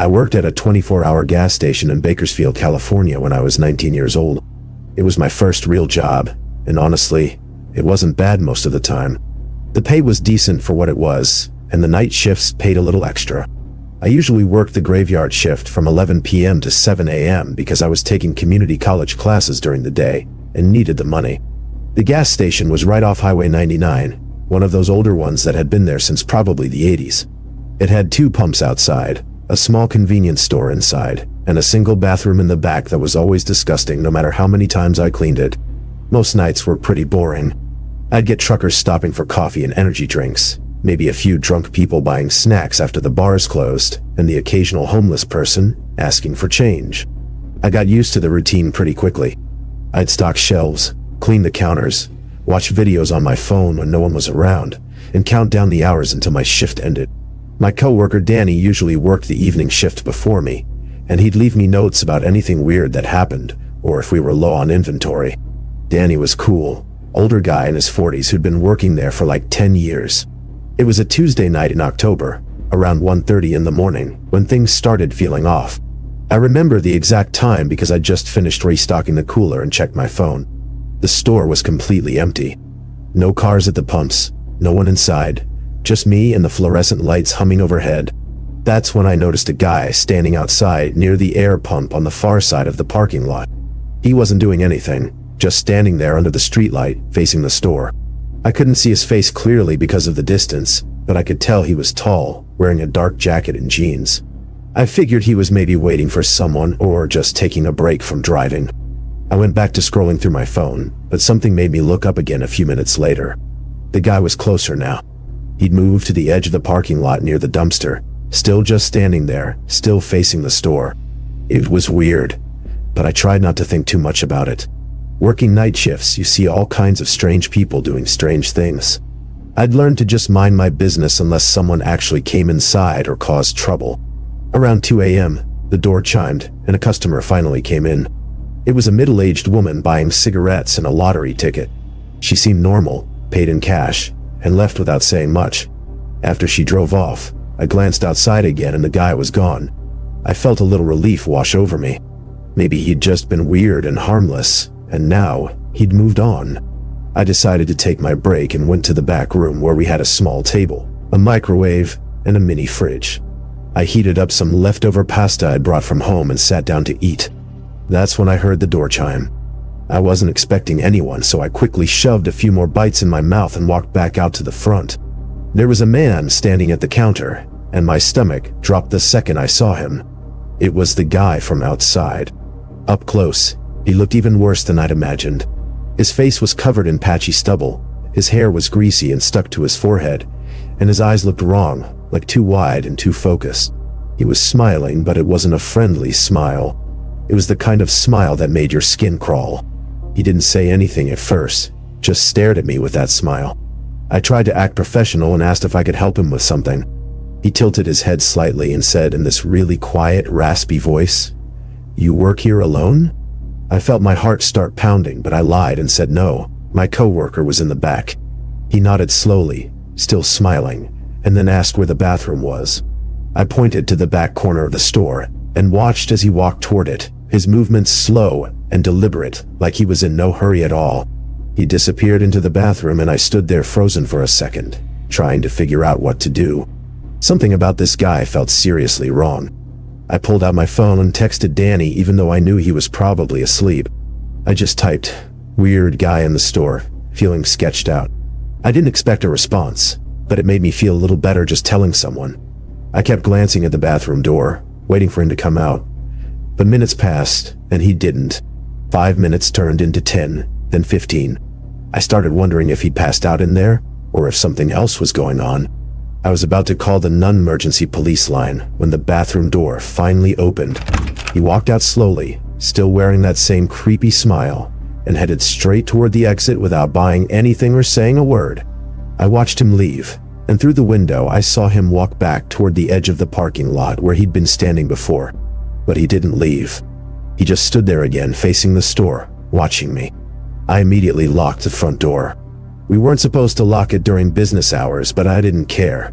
I worked at a 24-hour gas station in Bakersfield, California when I was 19 years old. It was my first real job, and honestly, it wasn't bad most of the time. The pay was decent for what it was, and the night shifts paid a little extra. I usually worked the graveyard shift from 11 p.m. to 7 a.m. because I was taking community college classes during the day and needed the money. The gas station was right off Highway 99, one of those older ones that had been there since probably the 80s. It had 2 pumps outside, a small convenience store inside, and a single bathroom in the back that was always disgusting no matter how many times I cleaned it. Most nights were pretty boring. I'd get truckers stopping for coffee and energy drinks, maybe a few drunk people buying snacks after the bars closed, and the occasional homeless person asking for change. I got used to the routine pretty quickly. I'd stock shelves, clean the counters, watch videos on my phone when no one was around, and count down the hours until my shift ended. My coworker Danny usually worked the evening shift before me, and he'd leave me notes about anything weird that happened, or if we were low on inventory. Danny was cool, older guy in his 40s who'd been working there for like 10 years. It was a Tuesday night in October, around 1:30 in the morning, when things started feeling off. I remember the exact time because I'd just finished restocking the cooler and checked my phone. The store was completely empty. No cars at the pumps, no one inside, just me and the fluorescent lights humming overhead. That's when I noticed a guy standing outside near the air pump on the far side of the parking lot. He wasn't doing anything, just standing there under the streetlight facing the store. I couldn't see his face clearly because of the distance, but I could tell he was tall, wearing a dark jacket and jeans. I figured he was maybe waiting for someone or just taking a break from driving. I went back to scrolling through my phone, but something made me look up again a few minutes later. The guy was closer now. He'd moved to the edge of the parking lot near the dumpster, still just standing there, still facing the store. It was weird, but I tried not to think too much about it. Working night shifts, you see all kinds of strange people doing strange things. I'd learned to just mind my business unless someone actually came inside or caused trouble. Around 2 a.m., the door chimed, and a customer finally came in. It was a middle-aged woman buying cigarettes and a lottery ticket. She seemed normal, paid in cash, and left without saying much. After she drove off, I glanced outside again and the guy was gone. I felt a little relief wash over me. Maybe he'd just been weird and harmless, and now he'd moved on. I decided to take my break and went to the back room where we had a small table, a microwave, and a mini fridge. I heated up some leftover pasta I'd brought from home and sat down to eat. That's when I heard the door chime. I wasn't expecting anyone, so I quickly shoved a few more bites in my mouth and walked back out to the front. There was a man standing at the counter, and my stomach dropped the second I saw him. It was the guy from outside. Up close, he looked even worse than I'd imagined. His face was covered in patchy stubble, his hair was greasy and stuck to his forehead, and his eyes looked wrong, like too wide and too focused. He was smiling, but it wasn't a friendly smile. It was the kind of smile that made your skin crawl. He didn't say anything at first, just stared at me with that smile. I tried to act professional and asked if I could help him with something. He tilted his head slightly and said in this really quiet, raspy voice, "You work here alone?" I felt my heart start pounding, but I lied and said no. My coworker was in the back. He nodded slowly, still smiling, and then asked where the bathroom was. I pointed to the back corner of the store and watched as he walked toward it, his movements slow and deliberate, like he was in no hurry at all. He disappeared into the bathroom and I stood there frozen for a second, trying to figure out what to do. Something about this guy felt seriously wrong. I pulled out my phone and texted Danny even though I knew he was probably asleep. I just typed, "Weird guy in the store," feeling sketched out. I didn't expect a response, but it made me feel a little better just telling someone. I kept glancing at the bathroom door, waiting for him to come out. But minutes passed, and he didn't. 5 minutes turned into 10, then 15. I started wondering if he'd passed out in there, or if something else was going on. I was about to call the non-emergency police line when the bathroom door finally opened. He walked out slowly, still wearing that same creepy smile, and headed straight toward the exit without buying anything or saying a word. I watched him leave, and through the window I saw him walk back toward the edge of the parking lot where he'd been standing before. But he didn't leave. He just stood there again, facing the store, watching me. I immediately locked the front door. We weren't supposed to lock it during business hours, but I didn't care.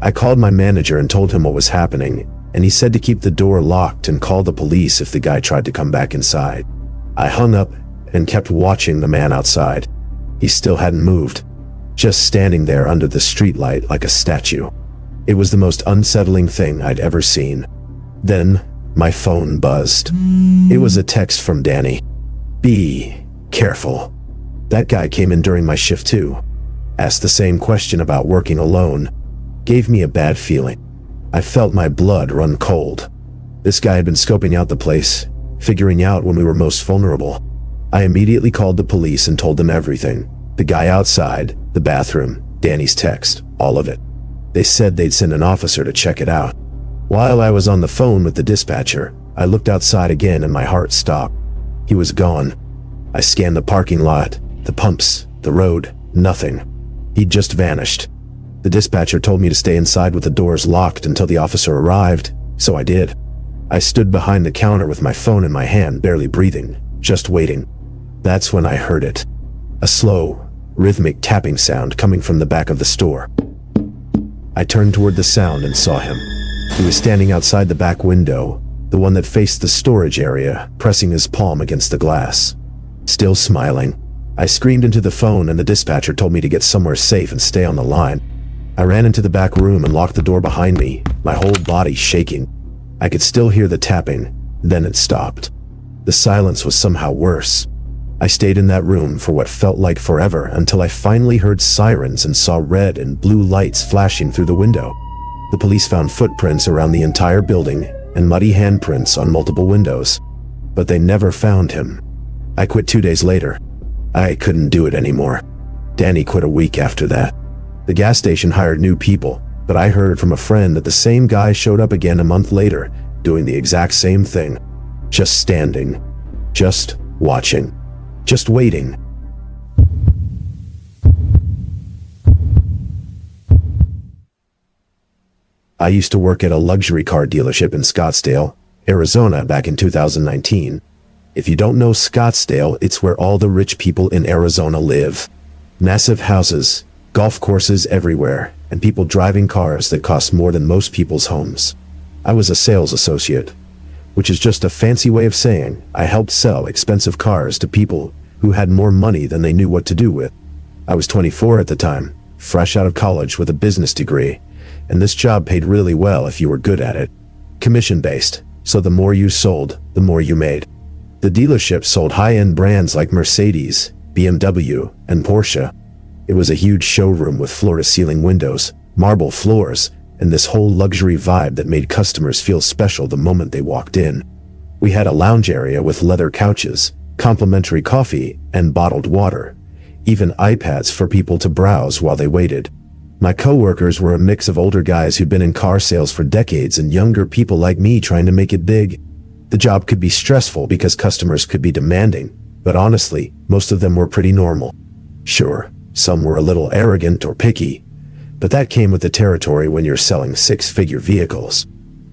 I called my manager and told him what was happening, and he said to keep the door locked and call the police if the guy tried to come back inside. I hung up and kept watching the man outside. He still hadn't moved, just standing there under the streetlight like a statue. It was the most unsettling thing I'd ever seen. Then, my phone buzzed. It was a text from Danny. "Be careful." That guy came in during my shift too. Asked the same question about working alone. Gave me a bad feeling. I felt my blood run cold. This guy had been scoping out the place, figuring out when we were most vulnerable. I immediately called the police and told them everything. The guy outside, the bathroom, Danny's text, all of it. They said they'd send an officer to check it out. While I was on the phone with the dispatcher, I looked outside again and my heart stopped. He was gone. I scanned the parking lot, the pumps, the road, nothing. He'd just vanished. The dispatcher told me to stay inside with the doors locked until the officer arrived, so I did. I stood behind the counter with my phone in my hand, barely breathing, just waiting. That's when I heard it. A slow, rhythmic tapping sound coming from the back of the store. I turned toward the sound and saw him. He was standing outside the back window, the one that faced the storage area, pressing his palm against the glass. Still smiling. I screamed into the phone and the dispatcher told me to get somewhere safe and stay on the line. I ran into the back room and locked the door behind me, my whole body shaking. I could still hear the tapping, then it stopped. The silence was somehow worse. I stayed in that room for what felt like forever until I finally heard sirens and saw red and blue lights flashing through the window. The police found footprints around the entire building and muddy handprints on multiple windows, but they never found him. I quit 2 days later. I couldn't do it anymore. Danny quit a week after that. The gas station hired new people, but I heard from a friend that the same guy showed up again a month later, doing the exact same thing. Just standing. Just watching. Just waiting. I used to work at a luxury car dealership in Scottsdale, Arizona back in 2019. If you don't know Scottsdale, it's where all the rich people in Arizona live. Massive houses, golf courses everywhere, and people driving cars that cost more than most people's homes. I was a sales associate, which is just a fancy way of saying I helped sell expensive cars to people who had more money than they knew what to do with. I was 24 at the time, fresh out of college with a business degree, and this job paid really well if you were good at it. Commission-based, so the more you sold, the more you made. The dealership sold high-end brands like Mercedes, BMW, and Porsche. It was a huge showroom with floor-to-ceiling windows, marble floors, and this whole luxury vibe that made customers feel special the moment they walked in. We had a lounge area with leather couches, complimentary coffee, and bottled water, even iPads for people to browse while they waited. My coworkers were a mix of older guys who'd been in car sales for decades and younger people like me trying to make it big. The job could be stressful because customers could be demanding, but honestly, most of them were pretty normal. Sure, some were a little arrogant or picky, but that came with the territory when you're selling six-figure vehicles.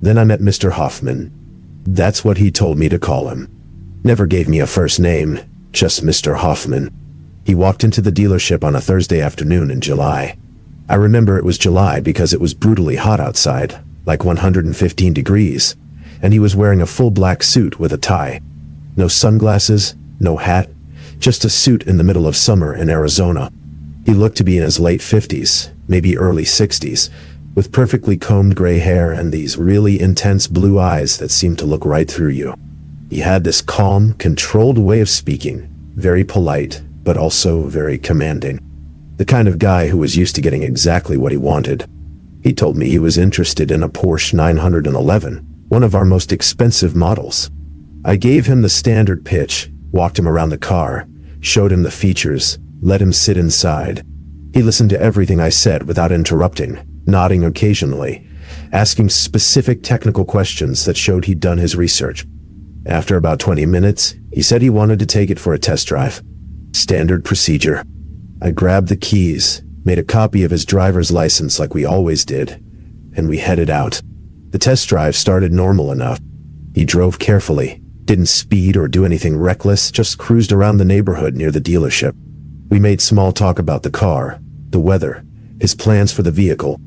Then I met Mr. Hoffman. That's what he told me to call him. Never gave me a first name, just Mr. Hoffman. He walked into the dealership on a Thursday afternoon in July. I remember it was July because it was brutally hot outside, like 115 degrees, and he was wearing a full black suit with a tie. No sunglasses, no hat, just a suit in the middle of summer in Arizona. He looked to be in his late 50s, maybe early 60s, with perfectly combed gray hair and these really intense blue eyes that seemed to look right through you. He had this calm, controlled way of speaking, very polite, but also very commanding. The kind of guy who was used to getting exactly what he wanted. He told me he was interested in a Porsche 911, one of our most expensive models. I gave him the standard pitch, walked him around the car, showed him the features, let him sit inside. He listened to everything I said without interrupting, nodding occasionally, asking specific technical questions that showed he'd done his research. After about 20 minutes, he said he wanted to take it for a test drive. Standard procedure. I grabbed the keys, made a copy of his driver's license like we always did, and we headed out. The test drive started normal enough. He drove carefully, didn't speed or do anything reckless, just cruised around the neighborhood near the dealership. We made small talk about the car, the weather, his plans for the vehicle.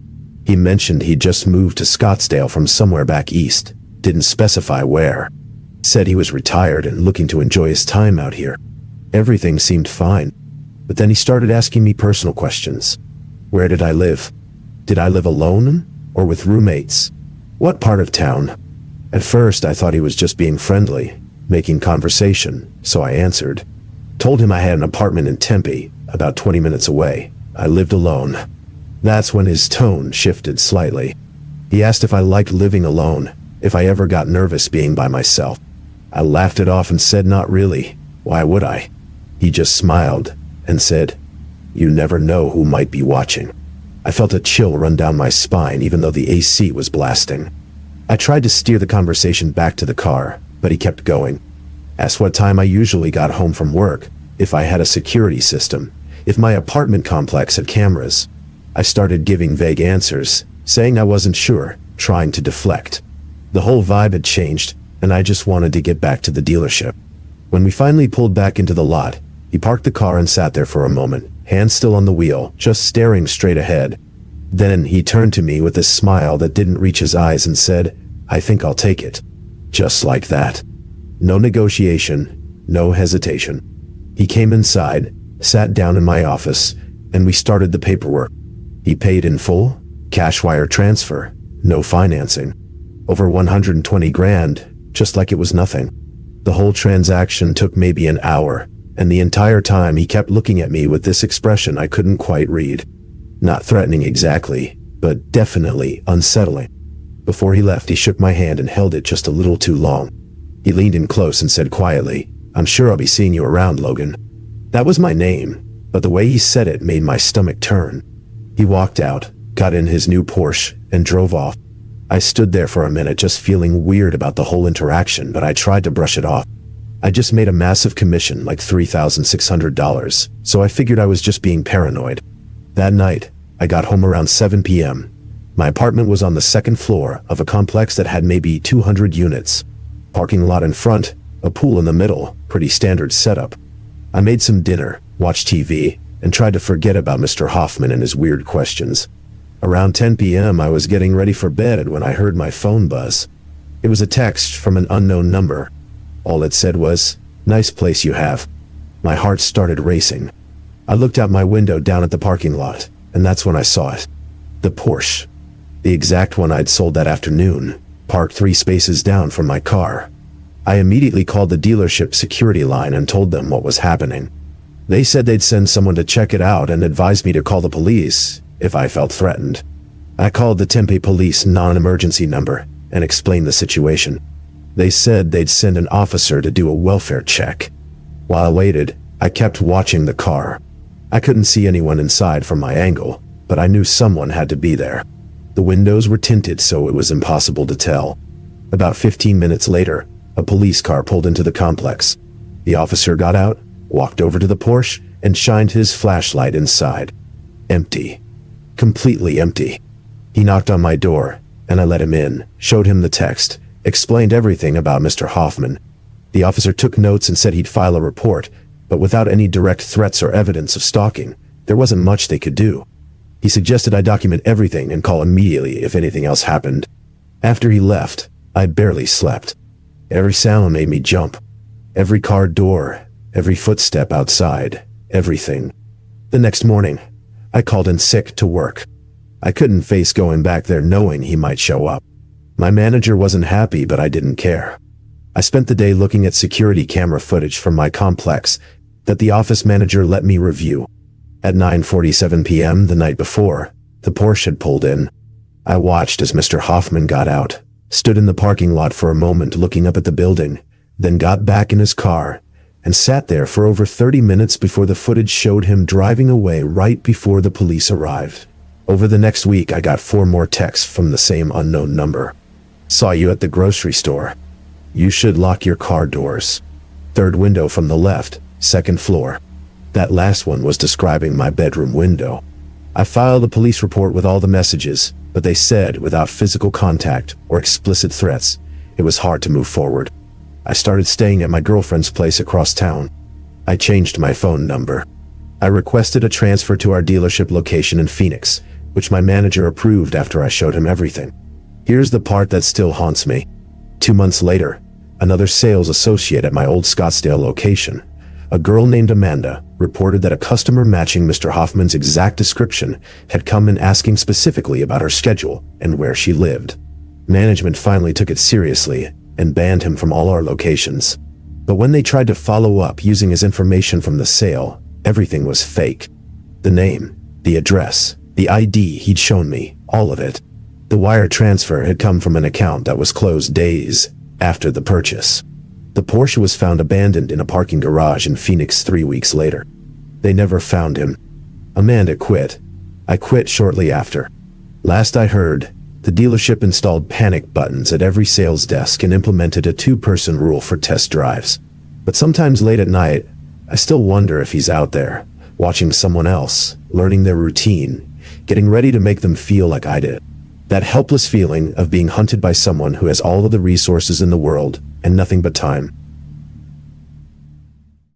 He mentioned he'd just moved to Scottsdale from somewhere back east, didn't specify where. Said he was retired and looking to enjoy his time out here. Everything seemed fine, but then he started asking me personal questions. Where did I live? Did I live alone or with roommates? What part of town? At first I thought he was just being friendly, making conversation, so I answered. Told him I had an apartment in Tempe, about 20 minutes away. I lived alone. That's when his tone shifted slightly. He asked if I liked living alone, if I ever got nervous being by myself. I laughed it off and said not really. Why would I? He just smiled and said, "You never know who might be watching." I felt a chill run down my spine even though the AC was blasting. I tried to steer the conversation back to the car, but he kept going. Asked what time I usually got home from work, if I had a security system, if my apartment complex had cameras. I started giving vague answers, saying I wasn't sure, trying to deflect. The whole vibe had changed, and I just wanted to get back to the dealership. When we finally pulled back into the lot, he parked the car and sat there for a moment, hands still on the wheel, just staring straight ahead. Then he turned to me with a smile that didn't reach his eyes and said, "I think I'll take it." Just like that. No negotiation, no hesitation. He came inside, sat down in my office, and we started the paperwork. He paid in full, cash wire transfer, no financing. Over 120 grand, just like it was nothing. The whole transaction took maybe an hour, and the entire time he kept looking at me with this expression I couldn't quite read. Not threatening exactly, but definitely unsettling. Before he left, he shook my hand and held it just a little too long. He leaned in close and said quietly, "I'm sure I'll be seeing you around, Logan." That was my name, but the way he said it made my stomach turn. He walked out, got in his new Porsche, and drove off. I stood there for a minute just feeling weird about the whole interaction, but I tried to brush it off. I just made a massive commission, like $3,600, so I figured I was just being paranoid. That night, I got home around 7 p.m. My apartment was on the second floor of a complex that had maybe 200 units. Parking lot in front, a pool in the middle, pretty standard setup. I made some dinner, watched TV, and tried to forget about Mr. Hoffman and his weird questions. Around 10 p.m. I was getting ready for bed when I heard my phone buzz. It was a text from an unknown number. All it said was, "Nice place you have." My heart started racing. I looked out my window down at the parking lot, and that's when I saw it. The Porsche. The exact one I'd sold that afternoon, parked 3 spaces down from my car. I immediately called the dealership security line and told them what was happening. They said they'd send someone to check it out and advised me to call the police if I felt threatened. I called the Tempe police non-emergency number and explained the situation. They said they'd send an officer to do a welfare check. While I waited, I kept watching the car. I couldn't see anyone inside from my angle, but I knew someone had to be there. The windows were tinted, so it was impossible to tell. About 15 minutes later, a police car pulled into the complex. The officer got out, walked over to the Porsche, and shined his flashlight inside. Empty. Completely empty. He knocked on my door, and I let him in, showed him the text, explained everything about Mr. Hoffman. The officer took notes and said he'd file a report, but without any direct threats or evidence of stalking, there wasn't much they could do. He suggested I document everything and call immediately if anything else happened. After he left, I barely slept. Every sound made me jump. Every car door, every footstep outside, everything. The next morning, I called in sick to work. I couldn't face going back there knowing he might show up. My manager wasn't happy, but I didn't care. I spent the day looking at security camera footage from my complex that the office manager let me review. At 9:47 p.m. the night before, the Porsche had pulled in. I watched as Mr. Hoffman got out, stood in the parking lot for a moment looking up at the building, then got back in his car and sat there for over 30 minutes before the footage showed him driving away right before the police arrived. Over the next week, I got 4 more texts from the same unknown number. Saw you at the grocery store. You should lock your car doors. 3rd window from the left, 2nd floor. That last one was describing my bedroom window. I filed a police report with all the messages, but they said without physical contact or explicit threats, it was hard to move forward. I started staying at my girlfriend's place across town. I changed my phone number. I requested a transfer to our dealership location in Phoenix, which my manager approved after I showed him everything. Here's the part that still haunts me. 2 months later, another sales associate at my old Scottsdale location, a girl named Amanda, reported that a customer matching Mr. Hoffman's exact description had come in asking specifically about her schedule and where she lived. Management finally took it seriously and banned him from all our locations. But when they tried to follow up using his information from the sale, everything was fake. The name, the address, the ID he'd shown me, all of it. The wire transfer had come from an account that was closed days after the purchase. The Porsche was found abandoned in a parking garage in Phoenix 3 weeks later. They never found him. Amanda quit. I quit shortly after. Last I heard, the dealership installed panic buttons at every sales desk and implemented a 2-person rule for test drives. But sometimes late at night, I still wonder if he's out there, watching someone else, learning their routine, getting ready to make them feel like I did. That helpless feeling of being hunted by someone who has all of the resources in the world and nothing but time.